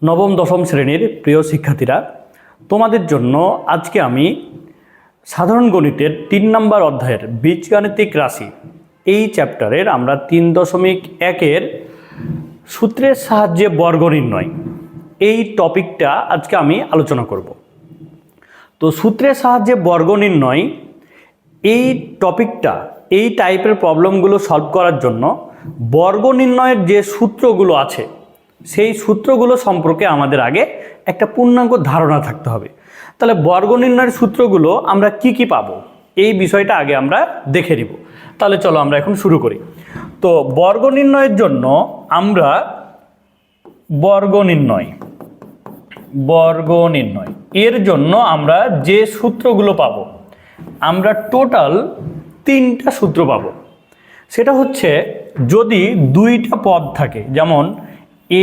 নবম দশম শ্রেণীর প্রিয় শিক্ষার্থীরা, তোমাদের জন্য আজকে আমি সাধারণ গণিতের ৩ নম্বর অধ্যায়ের বীজগাণিতিক রাশি এই চ্যাপ্টারের আমরা ৩.১-এর সূত্রের সাহায্যে বর্গ নির্ণয় এই টপিকটা আজকে আমি আলোচনা করব। তো সূত্রের সাহায্যে বর্গ নির্ণয় এই টপিকটা, এই টাইপের প্রবলেমগুলো সলভ করার জন্য বর্গ নির্ণয়ের যে সূত্রগুলো আছে সেই সূত্রগুলো সম্পর্কে আমাদের আগে একটা পূর্ণাঙ্গ ধারণা থাকতে হবে। তাহলে বর্গ নির্ণয়ের সূত্রগুলো আমরা কি পাবো এই বিষয়টা আগে আমরা দেখে নিব। তাহলে চলো আমরা এখন শুরু করি। তো বর্গ নির্ণয়ের জন্য আমরা বর্গ নির্ণয় এর জন্য আমরা যে সূত্রগুলো পাবো, আমরা টোটাল 3টা সূত্র পাবো। সেটা হচ্ছে যদি 2টা পদ থাকে, যেমন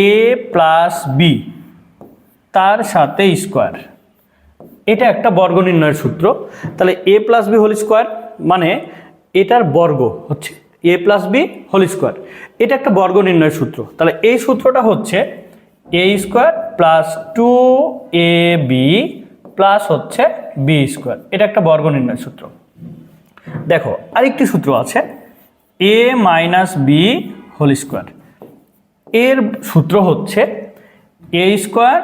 a প্লাস বি তার সাথে স্কোয়ার, এটা একটা বর্গ নির্ণয়ের সূত্র। তাহলে a plus B whole square মানে এটার বর্গ হচ্ছে a plus B whole square, এটা একটা বর্গ নির্ণয়ের সূত্র। তাহলে এই সূত্রটা হচ্ছে a square plus 2ab plus হচ্ছে বি স্কোয়ার, এটা একটা বর্গ নির্ণয়ের সূত্র। দেখো আরেকটি সূত্র আছে a minus B whole square, এর সূত্র হচ্ছে a square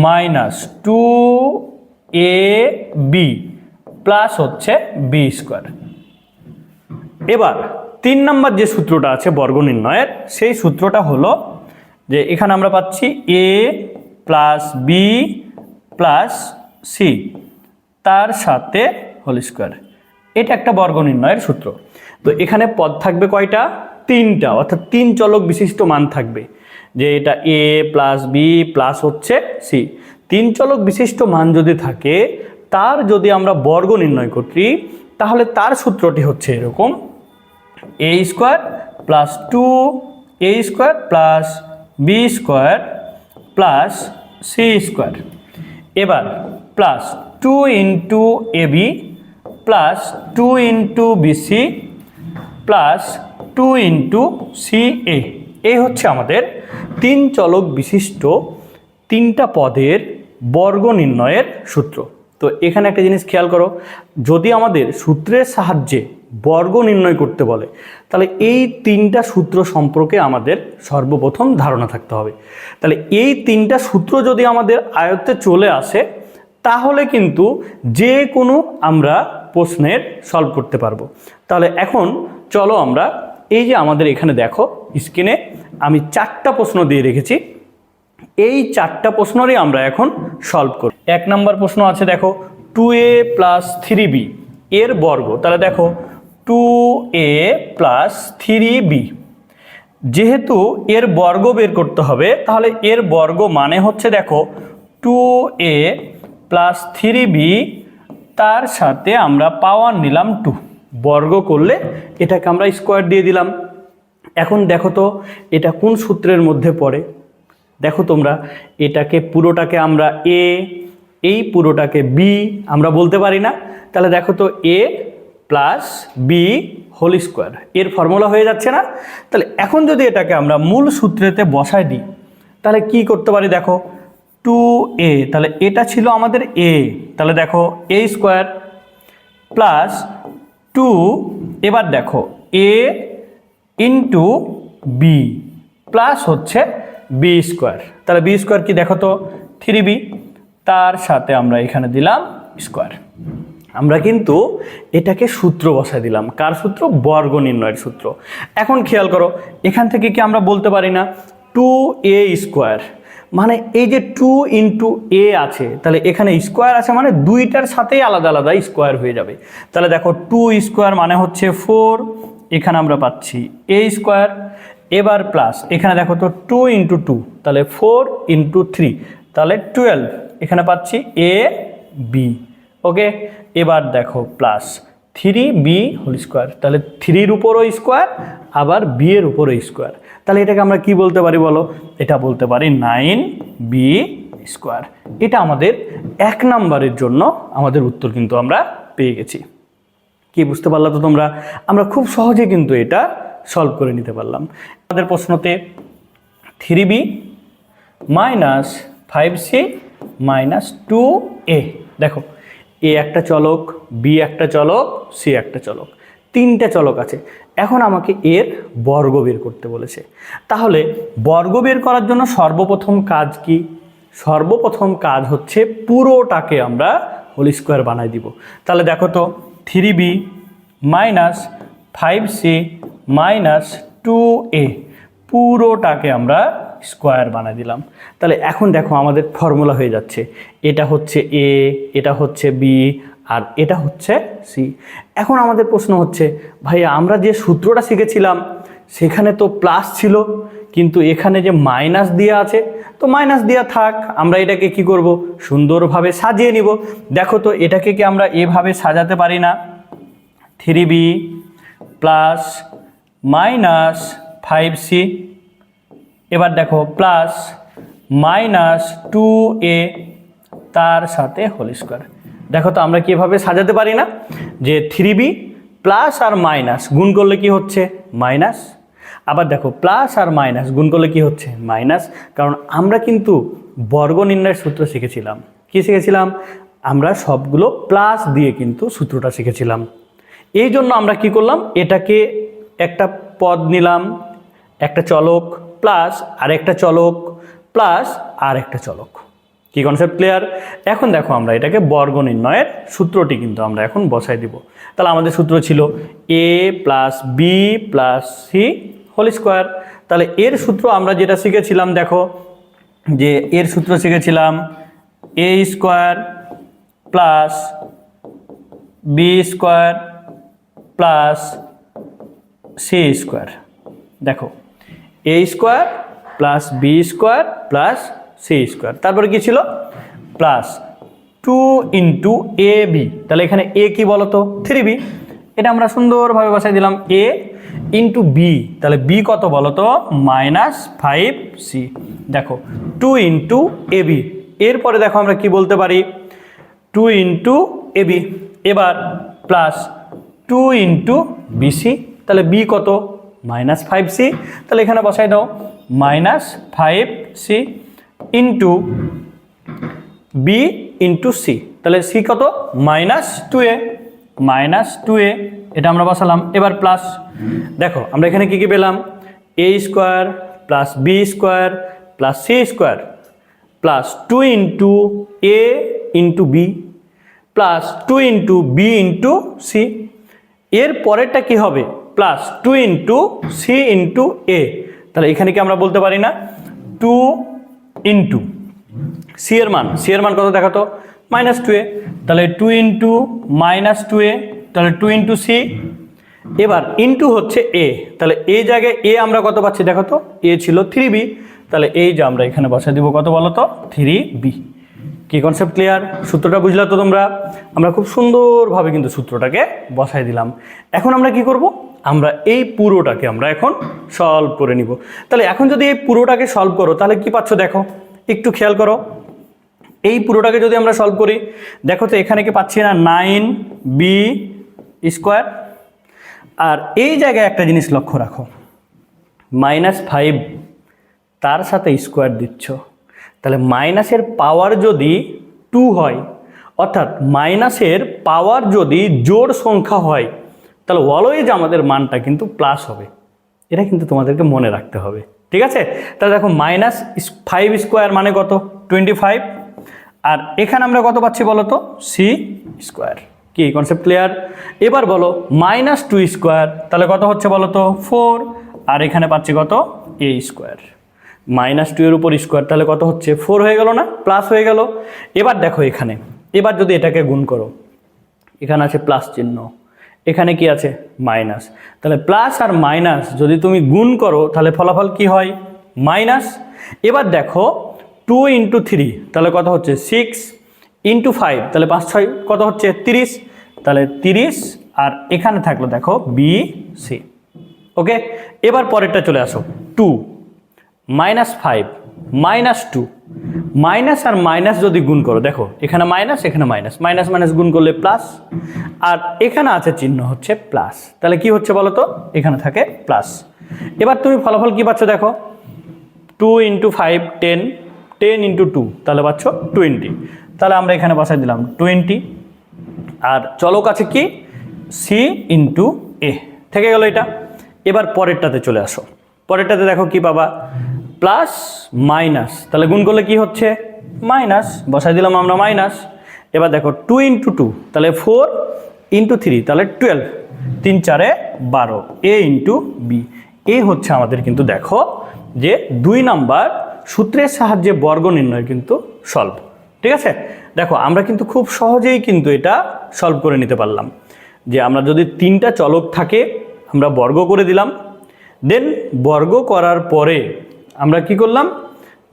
minus 2ab plus হচ্ছে বি স্কোয়ার। এবার 3 নম্বর যে সূত্রটা আছে বর্গ নির্ণয়ের, সেই সূত্রটা হলো যে এখানে আমরা পাচ্ছি a plus B plus C তার সাথে হোল স্কোয়ার, এটা একটা বর্গ নির্ণয়ের সূত্র। তো এখানে পদ থাকবে কয়টা? 3টা, অর্থাৎ 3 চলক বিশিষ্ট মান থাকবে, যে এটা a প্লাস বি প্লাস হচ্ছে সি। 3 চলক বিশিষ্ট মান যদি থাকে, তার যদি আমরা বর্গ নির্ণয় করি, তাহলে তার সূত্রটি হচ্ছে এরকম a square plus 2a square plus B square plus C square. এবার plus 2 into ab plus 2 into B C plus 2 into C A. এই হচ্ছে আমাদের 3 চলক বিশিষ্ট 3টা পদের বর্গ নির্ণয়ের সূত্র। তো এখানে একটা জিনিস খেয়াল করো, যদি আমাদের সূত্রের সাহায্যে বর্গ নির্ণয় করতে বলে, তাহলে এই 3টা সূত্র সম্পর্কে আমাদের সর্বপ্রথম ধারণা থাকতে হবে। তাহলে এই 3টা সূত্র যদি আমাদের আয়ত্তে চলে আসে, তাহলে কিন্তু যে কোনো আমরা প্রশ্নের সলভ করতে পারবো। তাহলে এখন চলো আমরা এই যে আমাদের এখানে দেখো স্ক্রিনে আমি 4টা প্রশ্ন দিয়ে রেখেছি, এই 4টা প্রশ্নেরই আমরা এখন সলভ করি। 1 নম্বর প্রশ্ন আছে, দেখো 2a প্লাস 3b এর বর্গ। তাহলে দেখো 2a প্লাস 3b, যেহেতু এর বর্গ বের করতে হবে, তাহলে এর বর্গ মানে হচ্ছে দেখো 2a প্লাস 3b তার সাথে আমরা পাওয়ার নিলাম 2, বর্গ করলে এটাকে আমরা স্কোয়ার দিয়ে দিলাম। এখন দেখো তো এটা কোন সূত্রের মধ্যে পড়ে, দেখো তোমরা এটাকে পুরোটাকে আমরা a, এই পুরোটাকে b আমরা বলতে পারি না? তাহলে দেখো তো a plus B whole square, এর ফর্মুলা হয়ে যাচ্ছে না? তাহলে এখন যদি এটাকে আমরা মূল সূত্রেতে বসায় দিই, তাহলে কি করতে পারি? দেখো 2a, তাহলে এটা ছিল আমাদের a, তাহলে দেখো a স্কোয়ার প্লাস 2, এবার দেখো a ইন্টু বি প্লাস হচ্ছে বি স্কোয়ার। তাহলে বি স্কোয়ার কি দেখো তো 3b, তার সাথে আমরা এখানে দিলাম স্কোয়ার। আমরা কিন্তু এটাকে সূত্র বসায় দিলাম, কার সূত্র? বর্গ নির্ণয়ের সূত্র। এখন খেয়াল করো, এখান থেকে কি আমরা বলতে পারি না 2a স্কোয়ার, মানে এই যে 2 ইন্টু a আছে, তাহলে এখানে স্কোয়ার আছে মানে 2টার সাথেই আলাদা আলাদা স্কোয়ার হয়ে যাবে। তাহলে দেখো 2 স্কোয়ার মানে হচ্ছে 4, এখানে আমরা পাচ্ছি a স্কোয়ার। এবার প্লাস এখানে দেখো তো 2 ইন্টু 2, তাহলে 4 ইন্টু 3, তাহলে 12, এখানে পাচ্ছি a b। ওকে, এবার দেখো প্লাস 3b হোল স্কোয়ার, তাহলে 3-র উপরও স্কোয়ার আবার b এর উপরও স্কোয়ার। তাহলে এটাকে আমরা কি বলতে পারি বলো? এটা বলতে পারি 9b স্কোয়ার। এটা আমাদের 1 নম্বরের জন্য আমাদের উত্তর কিন্তু আমরা পেয়ে গেছি। কি বুঝতে পারলা তো তোমরা? আমরা খুব সহজে কিন্তু এটা সলভ করে নিতে পারলাম। আমাদের প্রশ্নতে 3b minus 5c minus 2a। দেখো এ একটা চলক, বি একটা চলক, সি একটা চলক, তিনটে চলক আছে। এখন আমাকে এর বর্গ বের করতে বলেছে। তাহলে বর্গ বের করার জন্য সর্বপ্রথম কাজ কি? সর্বপ্রথম কাজ হচ্ছে পুরোটাকে আমরা হোল স্কোয়ার বানাই দিব। তাহলে দেখো তো 3b minus 5c minus 2a পুরোটাকে আমরা স্কোয়ার বানাই দিলাম। তাহলে এখন দেখো আমাদের ফর্মুলা হয়ে যাচ্ছে, এটা হচ্ছে এ, এটা হচ্ছে বি, আর এটা হচ্ছে সি। এখন আমাদের প্রশ্ন হচ্ছে, ভাইয়া আমরা যে সূত্রটা শিখেছিলাম সেখানে তো প্লাস ছিল, কিন্তু এখানে যে মাইনাস দেওয়া আছে, তো মাইনাস দেওয়া থাক, আমরা এটাকে কি করব? সুন্দরভাবে সাজিয়ে নিব। দেখো তো এটাকে কি আমরা এভাবে সাজাতে পারি না? 3b প্লাস মাইনাস 5c, এবার দেখো প্লাস মাইনাস 2a তার সাথে হোল স্কোয়ার। দেখো তো আমরা কিভাবে সাজাতে পারি না, যে 3b প্লাস আর মাইনাস গুণ করলে কি হচ্ছে? মাইনাস। আবার দেখো প্লাস আর মাইনাস গুণ করলে কি হচ্ছে? মাইনাস। কারণ আমরা কিন্তু বর্গ নির্ণয়ের সূত্র শিখেছিলাম। কি শিখেছিলাম? আমরা সবগুলো প্লাস দিয়ে কিন্তু সূত্রটা শিখেছিলাম। এই জন্য আমরা কি করলাম, এটাকে একটা পদ নিলাম, একটা চলক প্লাস আরেকটা চলক প্লাস আর একটা চলক। কি কনসেপ্ট ক্লিয়ার? এখন দেখো আমরা এটাকে বর্গ নির্ণয়ের সূত্রটি কিন্তু আমরা এখন বসাই দিব। তাহলে আমাদের সূত্র ছিল a plus B plus C whole square. তাহলে এর সূত্র আমরা যেটা শিখেছিলাম, দেখো যে এর সূত্র শিখেছিলাম a square plus B square plus C square. দেখো A square plus B square plus C square, তারপরে কি ছিল? Plus 2 into A B. তাহলে এখানে এ কি বলতো? 3b। এটা আমরা সুন্দরভাবে বসাই দিলাম এ ইন্টু বি। তাহলে বি কত বলতো? Minus 5c। দেখো 2 ইন্টু এ বি। এরপরে দেখো আমরা কি বলতে পারি? 2 ইন্টু এ বি। এবার প্লাস 2 ইন্টু বিসি। তাহলে বি কত? Minus 5c। তাহলে এখানে বসাই দাও minus 5c into B into C. তাহলে সি কত? Minus 2a। মাইনাস 2a এটা আমরা বসালাম। এবার প্লাস, দেখো আমরা এখানে কি কি পেলাম? A square plus B square plus C square plus 2 into A into B plus 2 into B into C. এর পরেরটা কি হবে? Plus 2 into C into A. তাহলে এখানে কি আমরা বলতে পারি না 2 ইন্টু সি এর মান কত দেখাতো? Minus 2a। তাহলে 2 ইন্টু মাইনাস 2a, তাহলে 2 ইন্টু সি। এবার ইন্টু হচ্ছে এ, তাহলে এই জায়গায় এ আমরা কত পাচ্ছি দেখো তো? এ ছিল 3b। তাহলে এই যে আমরা এখানে বসাই দিব কত বলো তো? 3b। কি কনসেপ্ট ক্লিয়ার? সূত্রটা বুঝলা তো তোমরা? আমরা খুব সুন্দরভাবে কিন্তু সূত্রটাকে বসাই দিলাম। এখন আমরা কি করব? আমরা এই পুরোটাকে আমরা এখন সলভ করে নিব। তাহলে এখন যদি এই পুরোটাকে সলভ করো তাহলে কি পাচ্ছ দেখো, একটু খেয়াল করো। এই পুরোটাকে যদি আমরা সলভ করি, দেখো তো এখানে কি পাচ্ছি না? 9b square. আর এই জায়গায় একটা জিনিস লক্ষ্য রাখো, -5 তার সাথে স্কোয়ার দিচ্ছ। তাহলে মাইনাসের পাওয়ার যদি 2 হয়, অর্থাৎ মাইনাসের পাওয়ার যদি জোড় সংখ্যা হয়, তাহলে অলওয়েজ আমাদের মানটা কিন্তু প্লাস হবে। এটা কিন্তু তোমাদেরকে মনে রাখতে হবে, ঠিক আছে? তাহলে দেখো -5 স্কোয়ার মানে কত? 25। আর এখানে আমরা কত পাচ্ছি বলো তো? C square. কি কনসেপ্ট ক্লিয়ার? এবার বলো -2 স্কোয়ার, তাহলে কত হচ্ছে বলো তো? 4। আর এখানে পাচ্ছি কত? এ স্কোয়ার। -2 এর উপর স্কোয়ার, তাহলে কত হচ্ছে? 4 হয়ে গেল না? প্লাস হয়ে গেল। এবার দেখো এখানে, এবার যদি এটাকে গুণ করো, এখানে আছে প্লাস চিহ্ন, এখানে কি আছে? মাইনাস। তাহলে প্লাস আর মাইনাস যদি তুমি গুণ করো তাহলে ফলাফল কি হয়? মাইনাস। এবার দেখো 2 ইন্টু 3, তাহলে কত হচ্ছে? 6 ইন্টু 5, তাহলে 5 6 কত হচ্ছে? 30। তাহলে 30। আর এখানে থাকলো দেখো বি সি। ওকে, এবার পরেরটা চলে আসো। 2 -5 -2, মাইনাস আর মাইনাস যদি গুণ করো, দেখো এখানে মাইনাস এখানে মাইনাস, মাইনাস মাইনাস গুণ করলে প্লাস, আর এখানে আছে চিহ্ন হচ্ছে প্লাস। তাহলে কি হচ্ছে বলো তো? এখানে থাকে প্লাস। এবার তুমি ফলাফল কি পাচ্ছ দেখো? 2 ইন্টু 5 10, 10 ইন্টু 2 তাহলে পাচ্ছ 20। তাহলে আমরা এখানে বসাই দিলাম 20। আর চলক আছে কি সি ইন্টু এ, থেকে গেল এটা। এবার পরেরটাতে চলে আসো। পরেরটাতে দেখো কি পাবা, প্লাস মাইনাস, তাহলে গুণ করলে কি হচ্ছে মাইনাস, বসাই দিলাম আমরা মাইনাস। এবার দেখো 2 ইন্টু 2 তাহলে 4 ইন্টু 3 তাহলে 12, 3 4 12, এ ইন্টু বি। এ হচ্ছে আমাদের কিন্তু দেখো যে 2 নাম্বার সূত্রের সাহায্যে বর্গ নির্ণয় কিন্তু সলভ। ঠিক আছে, দেখো আমরা কিন্তু খুব সহজেই কিন্তু এটা সলভ করে নিতে পারলাম। যে আমরা যদি 3টা চলক থাকে আমরা বর্গ করে দিলাম, দেন বর্গ করার পরে আমরা কি করলাম,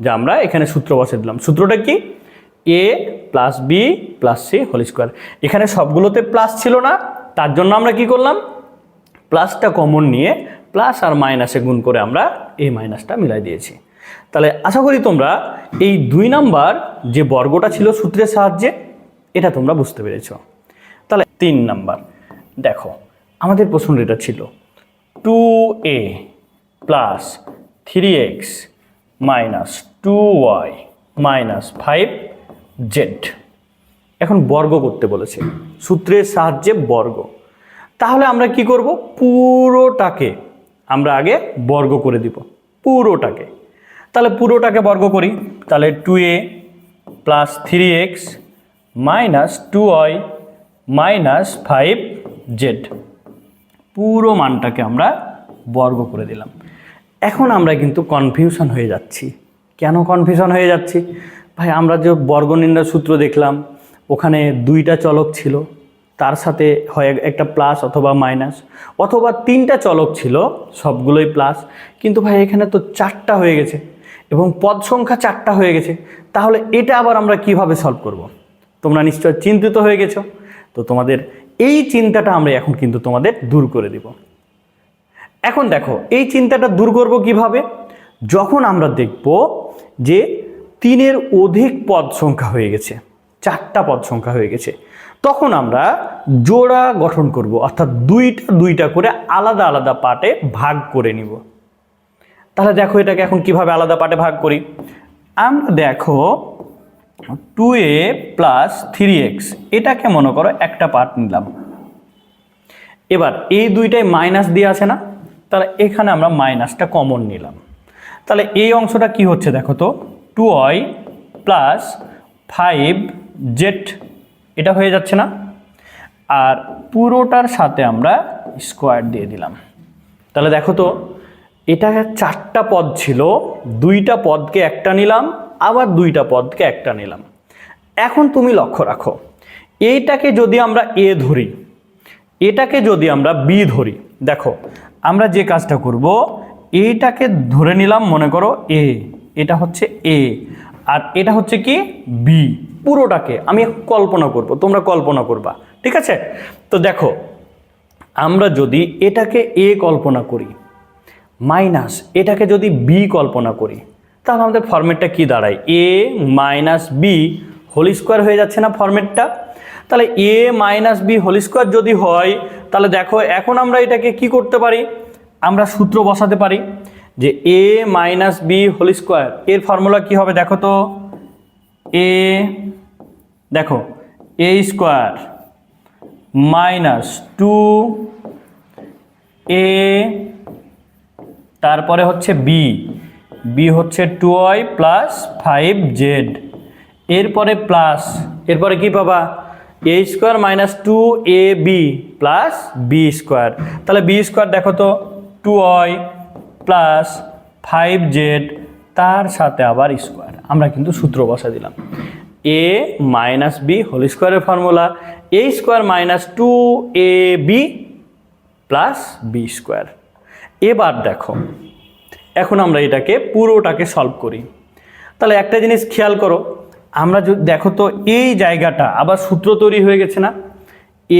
যে আমরা এখানে সূত্র বসিয়ে দিলাম। সূত্রটা কি, A plus B plus C whole square. এখানে সবগুলোতে প্লাস ছিল না, তার জন্য আমরা কি করলাম, প্লাসটা কমন নিয়ে প্লাস আর মাইনাসে গুণ করে আমরা এই মাইনাসটা মিলাই দিয়েছি। তাহলে আশা করি তোমরা এই 2 নাম্বার যে বর্গটা ছিল সূত্রের সাহায্যে এটা তোমরা বুঝতে পেরেছ। তাহলে 3 নাম্বার দেখো আমাদের প্রশ্ন এটা ছিল 2a plus 3x minus 2y minus 5z। এখন বর্গ করতে বলেছে সূত্রের সাহায্যে বর্গ। তাহলে আমরা কি করব, পুরোটাকে আমরা আগে বর্গ করে দিব, পুরোটাকে। তাহলে পুরোটাকে বর্গ করি, তাহলে 2a plus 3x minus 2y minus 5z, পুরো মানটাকে আমরা বর্গ করে দিলাম। এখন আমরা কিন্তু কনফিউশন হয়ে যাচ্ছি। কেন কনফিউশন হয়ে যাচ্ছি, ভাই আমরা যে বর্গ নির্ণয় সূত্র দেখলাম ওখানে 2টা চলক ছিল, তার সাথে হয় একটা প্লাস অথবা মাইনাস, অথবা 3টা চলক ছিল সবগুলোই প্লাস, কিন্তু ভাই এখানে তো 4টা হয়ে গেছে এবং পদ সংখ্যা 4টা হয়ে গেছে। তাহলে এটা আবার আমরা কিভাবে সলভ করব? তোমরা নিশ্চয় চিন্তিত হয়ে গেছো। তো তোমাদের এই চিন্তাটা আমরা এখন কিন্তু তোমাদের দূর করে দিব। এখন দেখো এই চিন্তাটা দূর করব কিভাবে, যখন আমরা দেখব যে 3-এর অধিক পদ সংখ্যা হয়ে গেছে, 4টা পদ সংখ্যা হয়ে গেছে, তখন আমরা জোড়া গঠন করব, অর্থাৎ 2টা করে আলাদা আলাদা পার্টে ভাগ করে নিব। তাহলে দেখো এটাকে এখন কিভাবে আলাদা পার্টে ভাগ করি। আমরা দেখো 2a প্লাস 3x এটাকে মনে করো একটা পার্ট নিলাম। এবার এই 2টাই মাইনাস দিয়ে আছে না, তাহলে এখানে আমরা মাইনাসটা কমন নিলাম। তাহলে এই অংশটা কি হচ্ছে দেখো তো, 2y প্লাস 5z এটা হয়ে যাচ্ছে না, আর পুরোটার সাথে আমরা স্কোয়ার দিয়ে দিলাম। তাহলে দেখো তো এটা 4টা পদ ছিল, 2টা পদকে একটা নিলাম, আবার 2টা পদকে একটা নিলাম। এখন তুমি লক্ষ্য রাখো, এইটাকে যদি আমরা a ধরি, এটাকে যদি আমরা b ধরি, দেখো আমরা যে কাজটা করব, এইটাকে ধরে নিলাম মনে করো a, এটা হচ্ছে a, আর এটা হচ্ছে কি b। পুরোটাকে আমি এখন কল্পনা করব, তোমরা কল্পনা করবা, ঠিক আছে? তো দেখো আমরা যদি এটাকে a কল্পনা করি মাইনাস এটাকে যদি b কল্পনা করি, তাহলে আমাদের ফরম্যাটটা কি দাঁড়ায়, a minus b whole square হয়ে যাচ্ছে না ফরম্যাটটা? তাহলে a minus b whole square যদি হয়, তাহলে দেখো এখন আমরা এটাকে কি করতে পারি, আমরা সূত্র বসাতে পারি যে a minus b whole square, এর ফর্মুলা কি হবে দেখো তো, a দেখো a স্কোয়ার মাইনাস 2a, তারপরে হচ্ছে b হচ্ছে 2y প্লাস 5z, এরপরে প্লাস, এরপরে কি পাবা, a square minus 2ab plus b square. তাহলে b স্কোয়ার দেখো তো 2y প্লাস 5z, তার সাথে আবার স্কোয়ার। আমরা কিন্তু সূত্র বসা দিলাম, a মাইনাস b হোল স্কোয়ারের formula a square minus 2ab plus b square. এবার দেখো এখন আমরা এটাকে পুরোটাকে সলভ করি। তাহলে একটা জিনিস খেয়াল করো, আমরা যদি দেখো তো এই জায়গাটা আবার সূত্র তৈরি হয়ে গেছে না,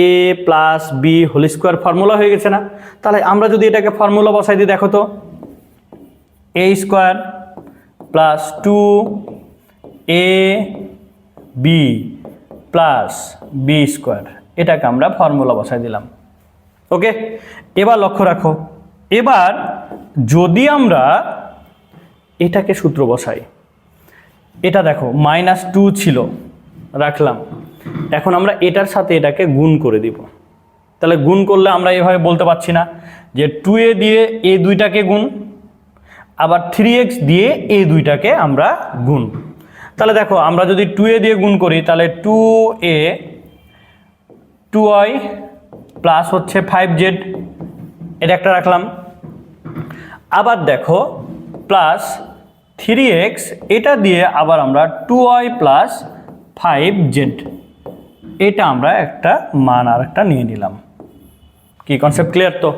a plus b whole square formula হয়ে গেছে না? তাহলে আমরা যদি এটাকে ফর্মুলা বসাই দিই, দেখো তো a square plus 2ab plus b square, এটাকে আমরা ফর্মুলা বসাই দিলাম। ওকে, এবার লক্ষ্য রাখো, এবার যদি আমরা এটাকে সূত্র বসাই, এটা দেখো -2 ছিল, রাখলাম। এখন আমরা এটার সাথে এটাকে গুণ করে দিব। তাহলে গুণ করলে আমরা এভাবে বলতে পারছি না যে 2a দিয়ে এই দুইটাকে গুণ, আবার 3x দিয়ে এই দুইটাকে আমরা গুণ। তাহলে দেখো আমরা যদি 2a দিয়ে গুণ করি তাহলে 2a 2y প্লাস হচ্ছে 5z, এটা একটা রাখলাম। আবার দেখো প্লাস 3x, এটা দিয়ে আবার আমরা 2y প্লাস 5z, এটা আমরা একটা মান আর একটা নিয়ে নিলাম। কি কনসেপ্ট ক্লিয়ার? তো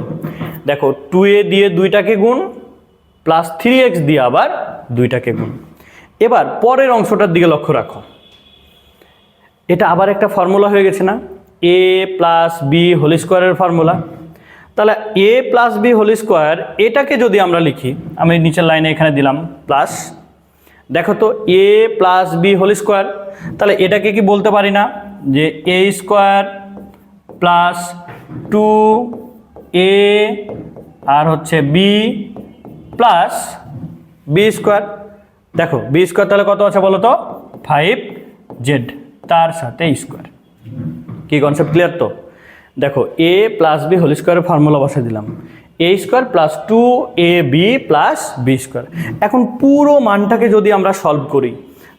দেখো 2a দিয়ে দুইটাকে গুণ প্লাস 3x দিয়ে আবার দুইটাকে গুণ। এবার পরের অংশটার দিকে লক্ষ্য রাখো, এটা আবার একটা ফর্মুলা হয়ে গেছে না, a প্লাস বি হোল স্কোয়ারের ফর্মুলা। তাহলে a plus B whole square, এটাকে যদি আমরা লিখি, আমি নিচের লাইনে এখানে দিলাম প্লাস, দেখো তো a plus B whole square, তাহলে এটাকে কি বলতে পারি না যে a স্কোয়ার প্লাস 2a আর হচ্ছে b প্লাস বি স্কোয়ার। দেখো বি স্কোয়ার তাহলে কত আছে বলো তো, 5z, তার সাথে স্কোয়ার। কি কনসেপ্ট ক্লিয়ার? তো দেখো a প্লাস বি হোল স্কোয়ারের ফর্মুলা বসে দিলাম, a square plus 2ab plus B square. এখন পুরো মানটাকে যদি আমরা সলভ করি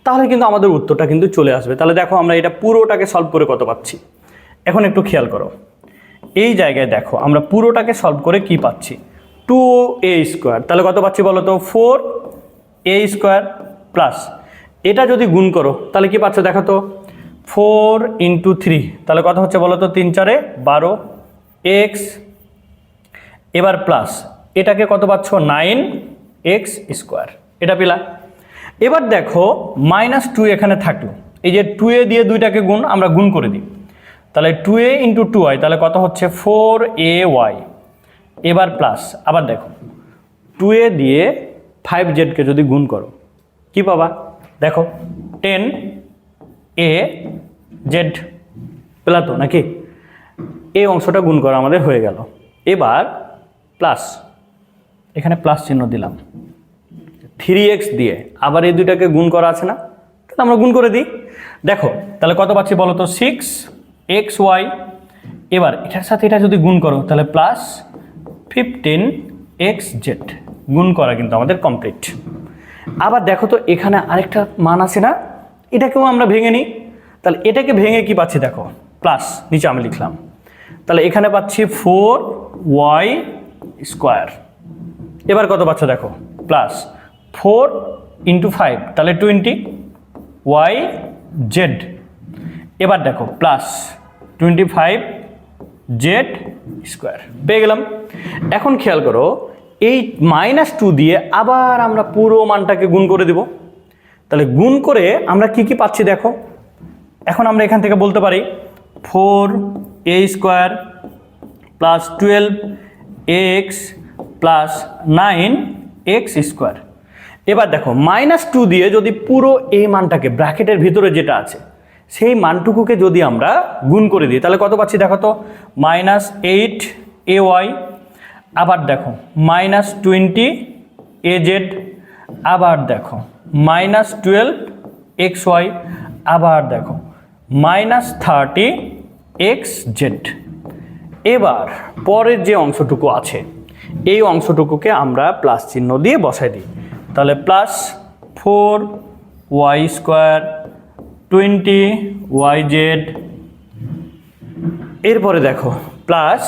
তাহলে কিন্তু আমাদের উত্তরটা কিন্তু চলে আসবে। তাহলে দেখো আমরা এটা পুরোটাকে সলভ করে কত পাচ্ছি, এখন একটু খেয়াল করো। এই জায়গায় দেখো আমরা পুরোটাকে সলভ করে কি পাচ্ছি, 2a স্কোয়ার, তাহলে কত পাচ্ছি বলো তো, 4a স্কোয়ার প্লাস, এটা যদি গুণ করো তাহলে কি পাচ্ছ দেখো তো, 4 × 3, তাহলে কত হচ্ছে বলো তো, 3 × 4 = 12 x, এবার প্লাস এটাকে কত পাচ্ছ, 9x স্কোয়ার, এটা পেলা। এবার দেখো -2 এখানে থাকলো, এই যে 2a দিয়ে দুইটাকে গুণ, আমরা গুণ করে দিই, তাহলে 2a × 2y, তাহলে কত হচ্ছে 4ay, এবার প্লাস, আবার দেখো 2a দিয়ে 5z-কে যদি গুণ করো কি পাবা, দেখো 10az পেলা তো নাকি, এই অংশটা গুণ করা আমাদের হয়ে গেল। এবার প্লাস, এখানে প্লাস চিহ্ন দিলাম, 3x দিয়ে আবার এই দুইটাকে গুণ করা আছে না, তাহলে আমরা গুণ করে দিই। দেখো তাহলে কত পাচ্ছি বলো তো, 6xy, এবার এটার সাথে এটা যদি গুণ করো তাহলে প্লাস 15xz, গুণ করা কিন্তু আমাদের কমপ্লিট। আবার দেখো তো এখানে আরেকটা মান আছে না, এটাকেও আমরা ভেঙে নিই, তাহলে এটাকে ভেঙে কি পাচ্ছি দেখো, প্লাস, নিচে আমি লিখলাম, তাহলে এখানে পাচ্ছি 4y স্কোয়ার, এবার কত পাচ্ছ দেখো, প্লাস 4 × 5, তাহলে 20yz, এবার দেখো প্লাস 25z স্কোয়ার পেয়ে গেলাম। এখন খেয়াল করো এই -2 দিয়ে আবার আমরা পুরো মানটাকে গুণ করে দেব, তাহলে গুণ করে আমরা কি কি পাচ্ছি দেখো, এখন আমরা এখান থেকে বলতে পারি 4a square plus 12x plus 9x square. এবার দেখো -2 দিয়ে যদি পুরো এই মানটাকে ব্র্যাকেটের ভিতরে যেটা আছে সেই মানটুকুকে যদি আমরা গুণ করে দিই তাহলে কত পাচ্ছি দেখো তো, -8ay, আবার দেখো -20az, আবার দেখো -12xy, আবার দেখো -30xz। এবার পরের যে অংশটুকু আছে এই অংশটুকুকে আমরা প্লাস চিহ্ন দিয়ে বসাই দিই, তাহলে প্লাস 4y স্কোয়ার 20yz, এরপরে দেখো প্লাস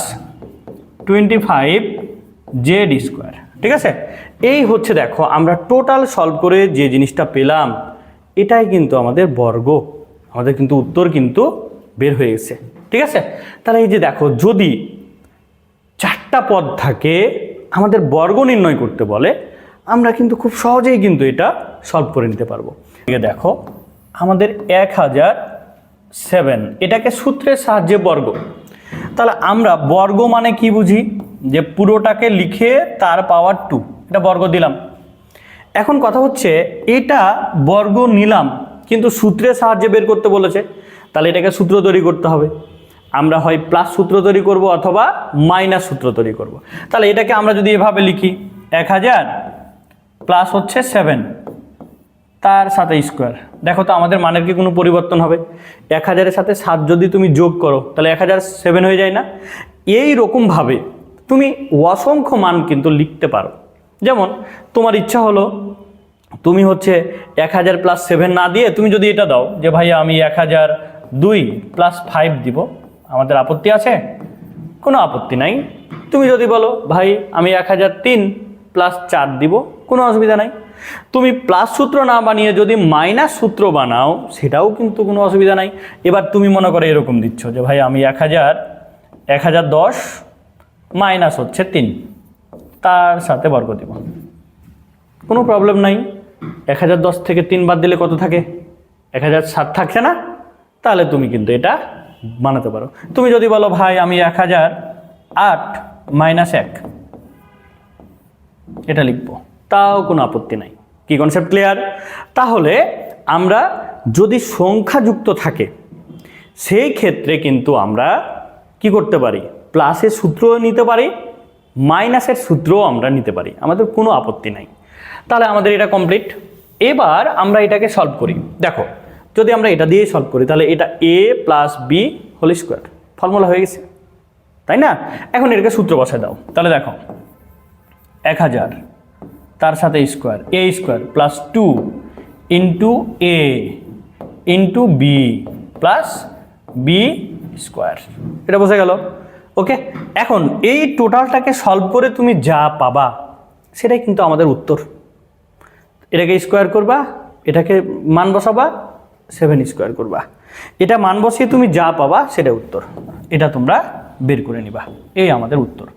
25z স্কোয়ার। ঠিক আছে, এই হচ্ছে দেখো আমরা টোটাল সলভ করে যে জিনিসটা পেলাম এটাই কিন্তু আমাদের বর্গ, আমাদের কিন্তু উত্তর কিন্তু বের হয়ে গেছে। ঠিক আছে, তাহলে এই যে দেখো যদি 4টা পদ থাকে আমাদের বর্গ নির্ণয় করতে বলে, আমরা কিন্তু খুব সহজেই কিন্তু এটা সলভ করে নিতে পারবো। দেখো আমাদের 1007, এটাকে সূত্রের সাহায্যে বর্গ, তাহলে আমরা বর্গ মানে কি বুঝি, যে পুরোটাকে লিখে তার পাওয়ার 2, এটা বর্গ দিলাম। এখন কথা হচ্ছে এটা বর্গ নিলাম কিন্তু সূত্রের সাহায্যে বের করতে বলেছে, তাহলে এটাকে সূত্র তৈরি করতে হবে। আমরা হয় প্লাস সূত্র তৈরি করব অথবা মাইনাস সূত্র তৈরি করব। তাহলে এটাকে আমরা যদি এভাবে লিখি 1000 প্লাস হচ্ছে 7, তার সাথে স্কোয়ার। দেখো তো আমাদের মানের কি কোনো পরিবর্তন হবে? 1000-এর সাথে 7 যদি তুমি যোগ করো তাহলে 1007 হয়ে যায় না? এই রকমভাবে তুমি অসংখ্য মান কিন্তু লিখতে পারো। যেমন তোমার ইচ্ছা হলো তুমি হচ্ছে 1000 + 7 না দিয়ে তুমি যদি এটা দাও যে ভাই আমি 1002 + 5 দিব, আমাদের আপত্তি আছে? কোনো আপত্তি নাই। তুমি যদি বলো ভাই আমি 1003 + 4 দিব, কোনো অসুবিধা নাই। তুমি প্লাস সূত্র না বানিয়ে যদি মাইনাস সূত্র বানাও সেটাও কিন্তু কোনো অসুবিধা নাই। এবার তুমি মনে করো এরকম দিচ্ছ যে ভাই আমি 1010 মাইনাস হচ্ছে 3 তার সাথে বর্গ দিব, কোনো প্রবলেম নাই। 1010 থেকে 3 বাদ দিলে কত থাকে? 1007 থাকছে না? তাহলে তুমি কিন্তু এটা বানাতে পারো। তুমি যদি বলো ভাই আমি 1008 - 1 এটা লিখবো, তাও কোনো আপত্তি নাই। কি কনসেপ্ট ক্লিয়ার? তাহলে আমরা যদি সংখ্যাযুক্ত থাকে সেই ক্ষেত্রে কিন্তু আমরা কি করতে পারি? প্লাসের সূত্রও নিতে পারি, মাইনাসের সূত্রও আমরা নিতে পারি, আমাদের কোনো আপত্তি নাই। তাহলে আমাদের এটা কমপ্লিট। এবার আমরা এটাকে সলভ করি। দেখো যদি আমরা এটা দিয়েই সলভ করি তাহলে এটা a + b whole square formula হয়ে গেছে, তাই না? এখন এটাকে সূত্র বসায় দাও। তাহলে দেখো 1000 তার সাথে square a² + 2 * a * b + b², এটা বসে গেল। ওকে, এখন এই টোটালটাকে সলভ করে তুমি যা পাবা সেটাই কিন্তু আমাদের উত্তর। এটাকে স্কোয়ার করবা, এটাকে মান বসাবা, 7² করবা, এটা মান বসিয়ে তুমি যা পাবা সেটা উত্তর। এটা তোমরা বের করে নিবা, এই আমাদের উত্তর।